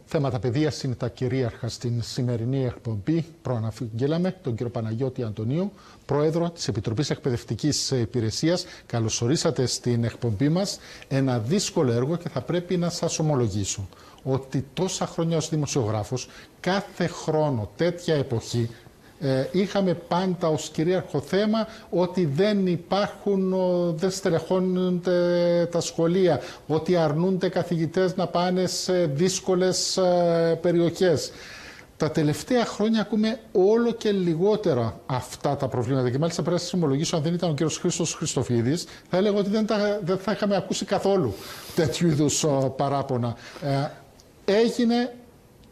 Θέματα παιδείας είναι τα κυρίαρχα στην σημερινή εκπομπή. Προαναγγέλαμε τον κύριο Παναγιώτη Αντωνίου, πρόεδρο της Επιτροπής Εκπαιδευτικής Υπηρεσίας. Καλωσορίσατε στην εκπομπή μας. Ένα δύσκολο έργο και θα πρέπει να σας ομολογήσω ότι τόσα χρόνια ως δημοσιογράφος, κάθε χρόνο τέτοια εποχή, είχαμε πάντα ως κυρίαρχο θέμα ότι δεν στελεχώνονται τα σχολεία, ότι αρνούνται καθηγητές να πάνε σε δύσκολες περιοχές. Τα τελευταία χρόνια ακούμε όλο και λιγότερα αυτά τα προβλήματα και μάλιστα πρέπει να σας ομολογήσω, αν δεν ήταν ο κύριος Χρήστος Χριστοφίδης, θα έλεγα ότι δεν θα είχαμε ακούσει καθόλου τέτοιου είδους παράπονα.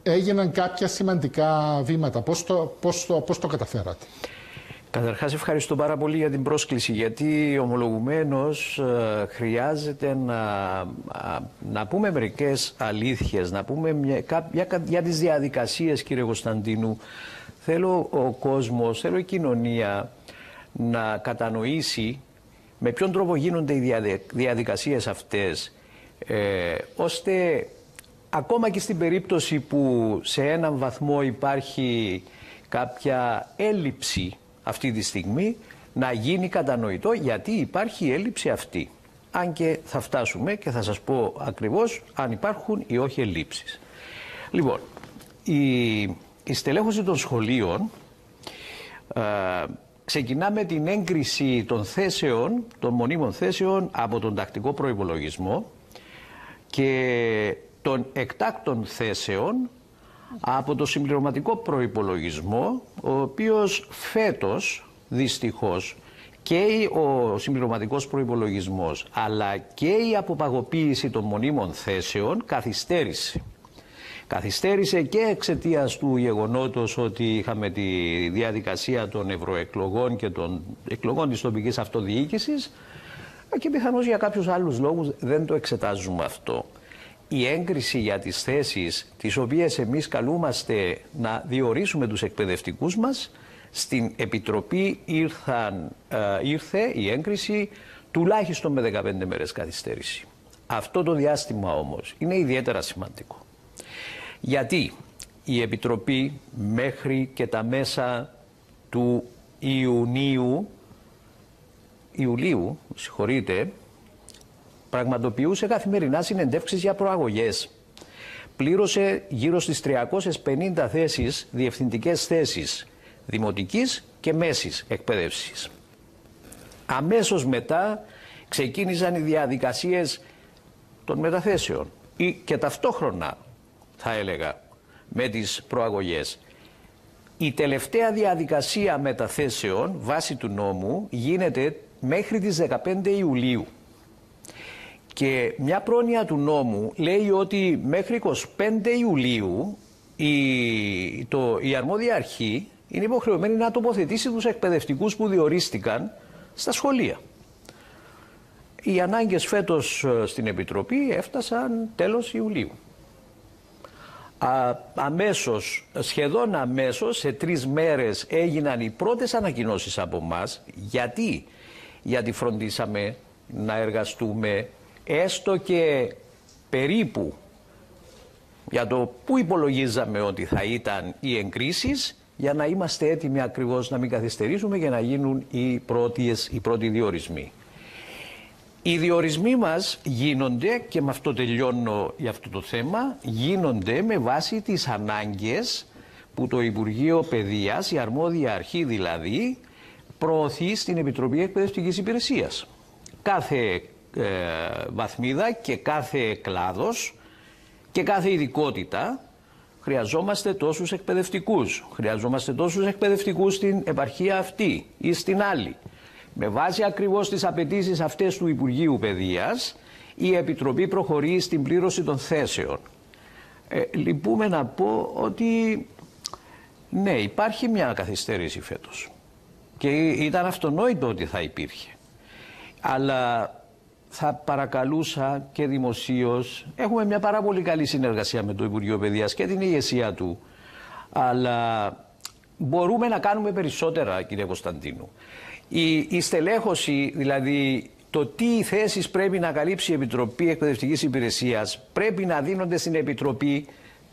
Έγιναν κάποια σημαντικά βήματα. Πώς το καταφέρατε? Καταρχάς ευχαριστώ πάρα πολύ για την πρόσκληση, γιατί ομολογουμένως χρειάζεται να πούμε μερικές αλήθειες, να πούμε για τις διαδικασίες, κύριε Κωνσταντίνου. Θέλω ο κόσμος, θέλω η κοινωνία να κατανοήσει με ποιον τρόπο γίνονται οι διαδικασίες αυτές, ώστε ακόμα και στην περίπτωση που σε έναν βαθμό υπάρχει κάποια έλλειψη αυτή τη στιγμή, να γίνει κατανοητό γιατί υπάρχει η έλλειψη αυτή. Αν και θα φτάσουμε και θα σας πω ακριβώς αν υπάρχουν ή όχι ελλείψεις. Λοιπόν, η στελέχωση των σχολείων ξεκινά με την έγκριση των θέσεων, των μονίμων θέσεων από τον τακτικό προϋπολογισμό και των εκτάκτων θέσεων από το συμπληρωματικό προϋπολογισμό, ο οποίος φέτος δυστυχώς και ο συμπληρωματικός προϋπολογισμός αλλά και η αποπαγωποίηση των μονίμων θέσεων καθυστέρησε. Καθυστέρησε και εξαιτίας του γεγονότος ότι είχαμε τη διαδικασία των ευρωεκλογών και των εκλογών της τοπικής αυτοδιοίκησης και πιθανώς για κάποιους άλλους λόγους δεν το εξετάζουμε αυτό. Η έγκριση για τις θέσεις τις οποίες εμείς καλούμαστε να διορίσουμε τους εκπαιδευτικούς μας, στην Επιτροπή ήρθε η έγκριση τουλάχιστον με 15 μέρες καθυστέρηση. Αυτό το διάστημα όμως είναι ιδιαίτερα σημαντικό. Γιατί η Επιτροπή μέχρι και τα μέσα του Ιουλίου, πραγματοποιούσε καθημερινά συνεντεύξεις για προαγωγές. Πλήρωσε γύρω στις 350 θέσεις, διευθυντικές θέσεις δημοτικής και μέσης εκπαίδευσης. Αμέσως μετά ξεκίνησαν οι διαδικασίες των μεταθέσεων και ταυτόχρονα, θα έλεγα, με τις προαγωγές. Η τελευταία διαδικασία μεταθέσεων βάσει του νόμου γίνεται μέχρι τις 15 Ιουλίου. Και μια πρόνοια του νόμου λέει ότι μέχρι 25 Ιουλίου η αρμόδια αρχή είναι υποχρεωμένη να τοποθετήσει τους εκπαιδευτικούς που διορίστηκαν στα σχολεία. Οι ανάγκες φέτος στην Επιτροπή έφτασαν τέλος Ιουλίου. Σχεδόν αμέσως, σε 3 μέρες έγιναν οι πρώτες ανακοινώσεις από μας. Γιατί φροντίσαμε να εργαστούμε έστω και περίπου για το που υπολογίζαμε ότι θα ήταν οι εγκρίσεις, για να είμαστε έτοιμοι ακριβώς να μην καθυστερήσουμε και να γίνουν οι πρώτοι διορισμοί. Οι διορισμοί μας γίνονται, και με αυτό τελειώνω για αυτό το θέμα, γίνονται με βάση τις ανάγκες που το Υπουργείο Παιδείας, η αρμόδια αρχή δηλαδή, προωθεί στην Επιτροπή Εκπαιδευτικής Υπηρεσίας. Κάθε βαθμίδα και κάθε κλάδος και κάθε ειδικότητα χρειαζόμαστε τόσους εκπαιδευτικούς. Χρειαζόμαστε τόσους εκπαιδευτικούς στην επαρχία αυτή ή στην άλλη. Με βάση ακριβώς τις απαιτήσεις αυτές του Υπουργείου Παιδείας, η Επιτροπή προχωρεί στην πλήρωση των θέσεων. Λυπούμε να πω ότι ναι, υπάρχει μια καθυστέρηση φέτος και ήταν αυτονόητο ότι θα υπήρχε. Αλλά θα παρακαλούσα και δημοσίως, έχουμε μια πάρα πολύ καλή συνεργασία με το Υπουργείο Παιδείας και την ηγεσία του, αλλά μπορούμε να κάνουμε περισσότερα, κύριε Κωνσταντίνου. Η στελέχωση, δηλαδή το τι θέσεις πρέπει να καλύψει η Επιτροπή Εκπαιδευτικής Υπηρεσίας, πρέπει να δίνονται στην Επιτροπή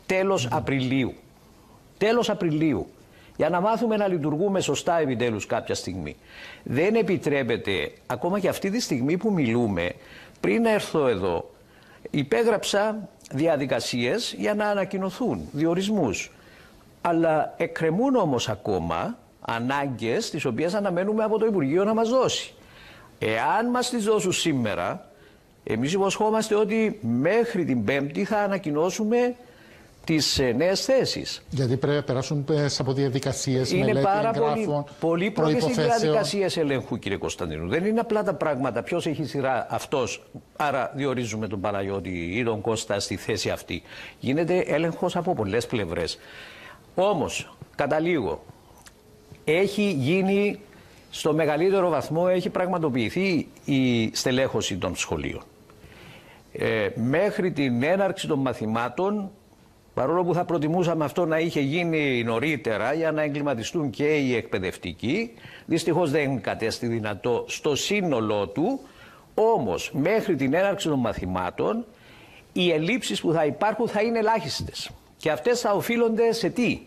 τέλος Απριλίου. Τέλος Απριλίου. Για να μάθουμε να λειτουργούμε σωστά επιτέλους κάποια στιγμή. Δεν επιτρέπεται, ακόμα και αυτή τη στιγμή που μιλούμε, πριν έρθω εδώ, υπέγραψα διαδικασίες για να ανακοινωθούν διορισμούς. Αλλά εκκρεμούν όμως ακόμα ανάγκες τις οποίες αναμένουμε από το Υπουργείο να μας δώσει. Εάν μας τις δώσουν σήμερα, εμείς υποσχόμαστε ότι μέχρι την Πέμπτη θα ανακοινώσουμε τις νέες θέσεις. Γιατί πρέπει να περάσουν από διαδικασίες, είναι μελέτη πάρα εγγράφων, πολύ πρόκειται στις διαδικασίες ελέγχου, κύριε Κωνσταντίνου. Δεν είναι απλά τα πράγματα. Ποιος έχει σειρά, αυτός. Άρα διορίζουμε τον Παναγιώτη ή τον Κώστα στη θέση αυτή. Γίνεται έλεγχος από πολλές πλευρές. Όμως, καταλήγω, έχει γίνει στο μεγαλύτερο βαθμό, έχει πραγματοποιηθεί η στελέχωση των σχολείων. Μέχρι την έναρξη των μαθημάτων, παρόλο που θα προτιμούσαμε αυτό να είχε γίνει νωρίτερα για να εγκληματιστούν και οι εκπαιδευτικοί, δυστυχώς δεν κατέστη δυνατό στο σύνολό του, όμως μέχρι την έναρξη των μαθημάτων οι ελλείψεις που θα υπάρχουν θα είναι ελάχιστες. Και αυτές θα οφείλονται σε τι?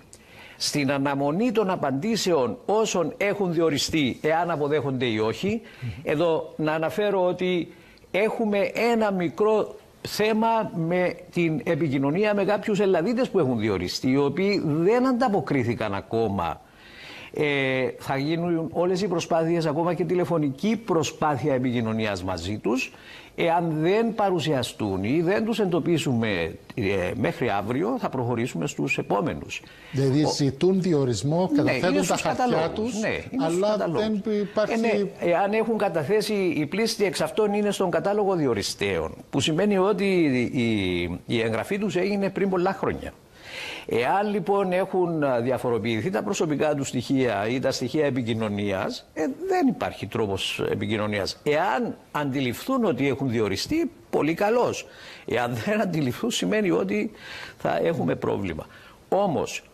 Στην αναμονή των απαντήσεων όσων έχουν διοριστεί, εάν αποδέχονται ή όχι. Εδώ να αναφέρω ότι έχουμε ένα μικρό θέμα με την επικοινωνία με κάποιους Ελλαδίτες που έχουν διοριστεί, οι οποίοι δεν ανταποκρίθηκαν ακόμα. Θα γίνουν όλες οι προσπάθειες, ακόμα και τηλεφωνική προσπάθεια επικοινωνίας μαζί τους. Εάν δεν παρουσιαστούν ή δεν τους εντοπίσουμε μέχρι αύριο, θα προχωρήσουμε στους επόμενους. Δηλαδή ζητούν διορισμό, καταθέτουν τα χαρτιά τους, αλλά δεν υπάρχει... Εάν έχουν καταθέσει, οι πλήστοι εξ αυτών είναι στον κατάλογο διοριστέων, που σημαίνει ότι η εγγραφή τους έγινε πριν πολλά χρόνια. Εάν λοιπόν έχουν διαφοροποιηθεί τα προσωπικά του στοιχεία ή τα στοιχεία επικοινωνίας, δεν υπάρχει τρόπος επικοινωνίας. Εάν αντιληφθούν ότι έχουν διοριστεί, πολύ καλώς. Εάν δεν αντιληφθούν, σημαίνει ότι θα έχουμε πρόβλημα. Όμως,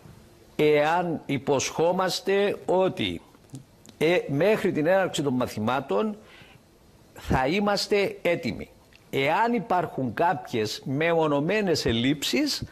εάν υποσχόμαστε ότι μέχρι την έναρξη των μαθημάτων θα είμαστε έτοιμοι. Εάν υπάρχουν κάποιες μεμονωμένες ελλείψεις,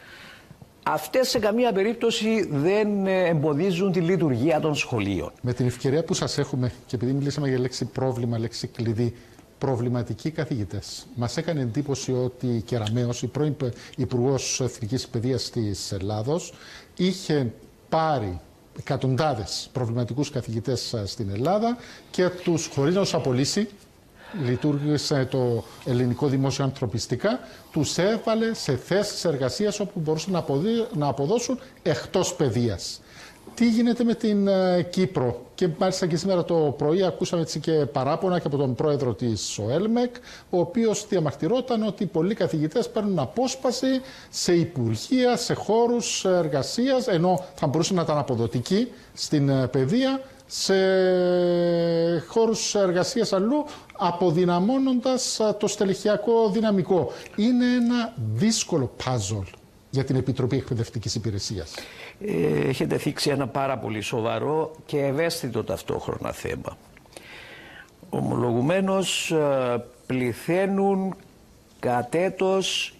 αυτές σε καμία περίπτωση δεν εμποδίζουν τη λειτουργία των σχολείων. Με την ευκαιρία που σας έχουμε, και επειδή μιλήσαμε για λέξη πρόβλημα, λέξη κλειδί, προβληματικοί καθηγητές, μας έκανε εντύπωση ότι η Κεραμέως, η πρώην Υπουργός Εθνικής Παιδείας της Ελλάδος, είχε πάρει εκατοντάδες προβληματικούς καθηγητές στην Ελλάδα και τους, χωρίς να τους απολύσει, λειτουργήσε το ελληνικό δημόσιο ανθρωπιστικά, τους έβαλε σε θέσεις εργασίας όπου μπορούσαν να αποδώσουν εκτός παιδείας. Τι γίνεται με την Κύπρο? Και μάλιστα και σήμερα το πρωί ακούσαμε έτσι και παράπονα και από τον πρόεδρο της ΟΕΛΜΕΚ, ο οποίος διαμαρτυρόταν ότι πολλοί καθηγητές παίρνουν απόσπαση σε υπουργεία, σε χώρους εργασίας, ενώ θα μπορούσαν να ήταν αποδοτικοί στην παιδεία, σε χώρους εργασίας αλλού, αποδυναμώνοντας το στελεχειακό δυναμικό. Είναι ένα δύσκολο puzzle για την Επιτροπή Εκπαιδευτικής Υπηρεσίας. Έχετε θίξει ένα πάρα πολύ σοβαρό και ευαίσθητο ταυτόχρονα θέμα. Ομολογουμένως πληθαίνουν κατ' έτος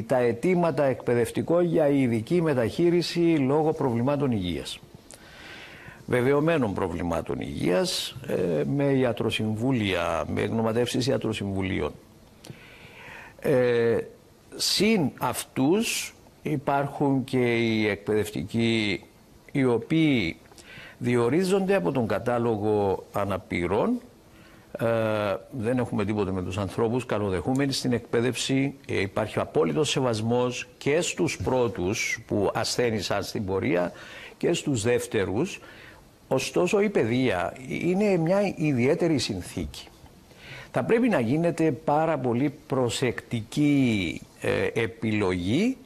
τα αιτήματα εκπαιδευτικών για ειδική μεταχείριση λόγω προβλημάτων υγείας. Βεβαιωμένων προβλημάτων υγείας, με ιατροσυμβούλια, με γνωματεύσεις ιατροσυμβουλίων. Συν αυτούς υπάρχουν και οι εκπαιδευτικοί οι οποίοι διορίζονται από τον κατάλογο αναπήρων. Δεν έχουμε τίποτε με τους ανθρώπους, καλοδεχούμενοι στην εκπαίδευση. Υπάρχει απόλυτος σεβασμός και στους πρώτους που ασθένησαν στην πορεία και στους δεύτερους. Ωστόσο η παιδεία είναι μια ιδιαίτερη συνθήκη. Θα πρέπει να γίνεται πάρα πολύ προσεκτική επιλογή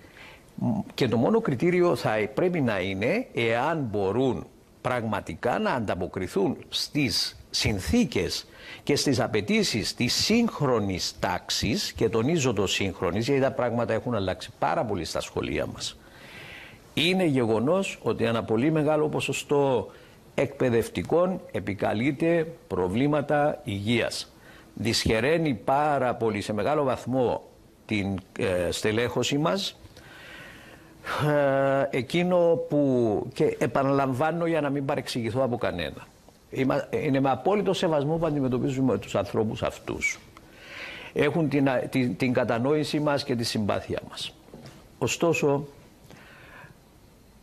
και το μόνο κριτήριο θα πρέπει να είναι εάν μπορούν πραγματικά να ανταποκριθούν στις συνθήκες και στις απαιτήσεις της σύγχρονης τάξης, και τονίζω το σύγχρονης γιατί τα πράγματα έχουν αλλάξει πάρα πολύ στα σχολεία μας. Είναι γεγονός ότι ένα πολύ μεγάλο ποσοστό εκπαιδευτικών επικαλείται προβλήματα υγείας. Δυσχεραίνει πάρα πολύ σε μεγάλο βαθμό την στελέχωση μας. Εκείνο που, και επαναλαμβάνω για να μην παρεξηγηθώ από κανένα, είναι με απόλυτο σεβασμό που αντιμετωπίζουμε τους ανθρώπους αυτούς. Έχουν την κατανόηση μας και τη συμπάθεια μας. Ωστόσο,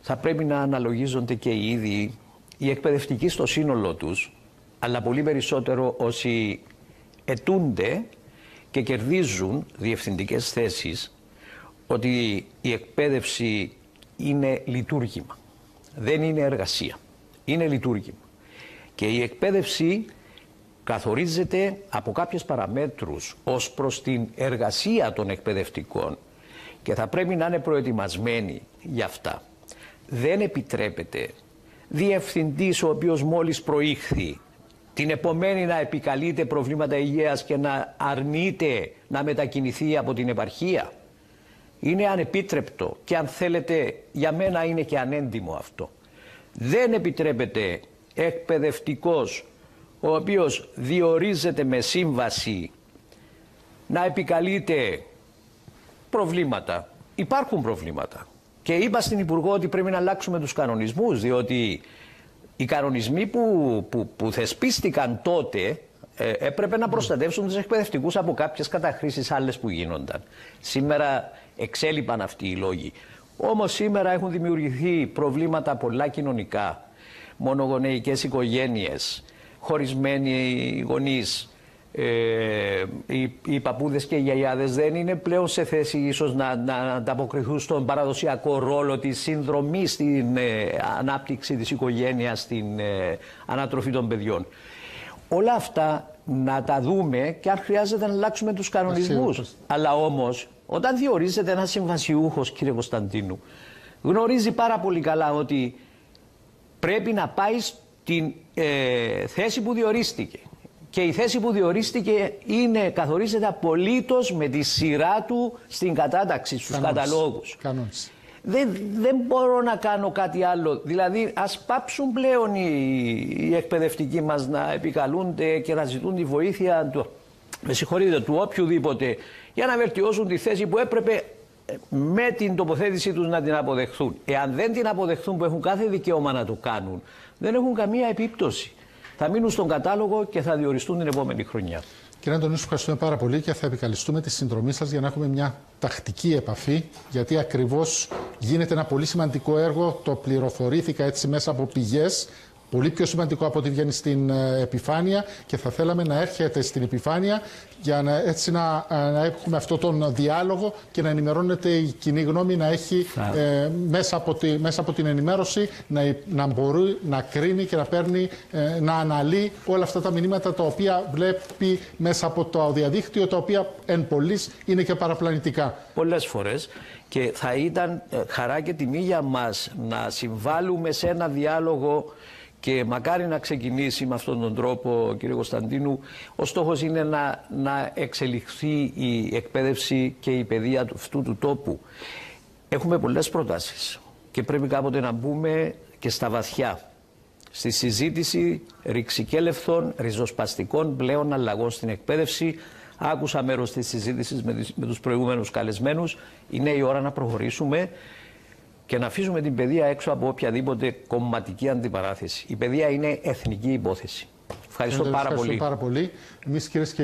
θα πρέπει να αναλογίζονται και οι ίδιοι οι εκπαιδευτικοί στο σύνολό τους, αλλά πολύ περισσότερο όσοι αιτούνται και κερδίζουν διευθυντικές θέσεις, ότι η εκπαίδευση είναι λειτουργήμα. Δεν είναι εργασία. Είναι λειτουργήμα. Και η εκπαίδευση καθορίζεται από κάποιες παραμέτρους ως προς την εργασία των εκπαιδευτικών και θα πρέπει να είναι προετοιμασμένοι για αυτά. Δεν επιτρέπεται διευθυντής ο οποίος μόλις προήχθη την επομένη να επικαλείται προβλήματα υγείας και να αρνείται να μετακινηθεί από την επαρχία. Είναι ανεπίτρεπτο και αν θέλετε για μένα είναι και ανέντιμο αυτό. Δεν επιτρέπεται εκπαιδευτικός ο οποίος διορίζεται με σύμβαση να επικαλείται προβλήματα. Υπάρχουν προβλήματα. Και είπα στην Υπουργό ότι πρέπει να αλλάξουμε τους κανονισμούς, διότι οι κανονισμοί που θεσπίστηκαν τότε έπρεπε να προστατεύσουν τους εκπαιδευτικούς από κάποιες καταχρήσεις άλλες που γίνονταν. Σήμερα εξέλιπαν αυτοί οι λόγοι. Όμως σήμερα έχουν δημιουργηθεί προβλήματα πολλά κοινωνικά, μονογονεϊκές οικογένειες, χωρισμένοι γονείς, οι παππούδες και οι γιαγιάδες δεν είναι πλέον σε θέση ίσως να ανταποκριθούν στον παραδοσιακό ρόλο της συνδρομής στην ανάπτυξη της οικογένειας, στην ανατροφή των παιδιών. Όλα αυτά να τα δούμε και αν χρειάζεται να αλλάξουμε τους κανονισμούς. Αλλά όμως όταν διορίζεται ένας συμβασιούχος, κύριε Κωνσταντίνου, γνωρίζει πάρα πολύ καλά ότι πρέπει να πάει στην θέση που διορίστηκε. Και η θέση που διορίστηκε καθορίζεται απολύτως με τη σειρά του στην κατάταξη, στους καταλόγους. Δεν μπορώ να κάνω κάτι άλλο. Δηλαδή ας πάψουν πλέον οι εκπαιδευτικοί μας να επικαλούνται και να ζητούν τη βοήθεια του οποιοδήποτε για να βελτιώσουν τη θέση που έπρεπε με την τοποθέτησή τους να την αποδεχθούν. Εάν δεν την αποδεχθούν, που έχουν κάθε δικαίωμα να το κάνουν, δεν έχουν καμία επίπτωση. Θα μείνουν στον κατάλογο και θα διοριστούν την επόμενη χρονιά. Κύριε Αντωνίου, ευχαριστούμε πάρα πολύ και θα επικαλεστούμε τη συνδρομή σας για να έχουμε μια τακτική επαφή, γιατί ακριβώς γίνεται ένα πολύ σημαντικό έργο. Το πληροφορήθηκα έτσι μέσα από πηγές, πολύ πιο σημαντικό από ό,τι βγαίνει στην επιφάνεια, και θα θέλαμε να έρχεται στην επιφάνεια για να έχουμε αυτόν τον διάλογο και να ενημερώνεται η κοινή γνώμη, να έχει μέσα από την ενημέρωση να μπορεί να κρίνει και να παίρνει, να αναλύει όλα αυτά τα μηνύματα τα οποία βλέπει μέσα από το διαδίκτυο, τα οποία εν πολλοίς είναι και παραπλανητικά. Πολλές φορές, και θα ήταν χαρά και τιμή για μας να συμβάλλουμε σε ένα διάλογο. Και μακάρι να ξεκινήσει με αυτόν τον τρόπο, κύριε Κωνσταντίνου. Ο στόχος είναι να εξελιχθεί η εκπαίδευση και η παιδεία αυτού του τόπου. Έχουμε πολλές προτάσεις και πρέπει κάποτε να μπούμε και στα βαθιά. Στη συζήτηση ρηξικέλευθων, ριζοσπαστικών πλέον αλλαγών στην εκπαίδευση. Άκουσα μέρος της συζήτησης με τους προηγούμενους καλεσμένους. Είναι η ώρα να προχωρήσουμε και να αφήσουμε την παιδεία έξω από οποιαδήποτε κομματική αντιπαράθεση. Η παιδεία είναι εθνική υπόθεση. Ευχαριστώ πάρα πολύ. Ευχαριστώ πάρα πολύ. Εμείς, κυρίες και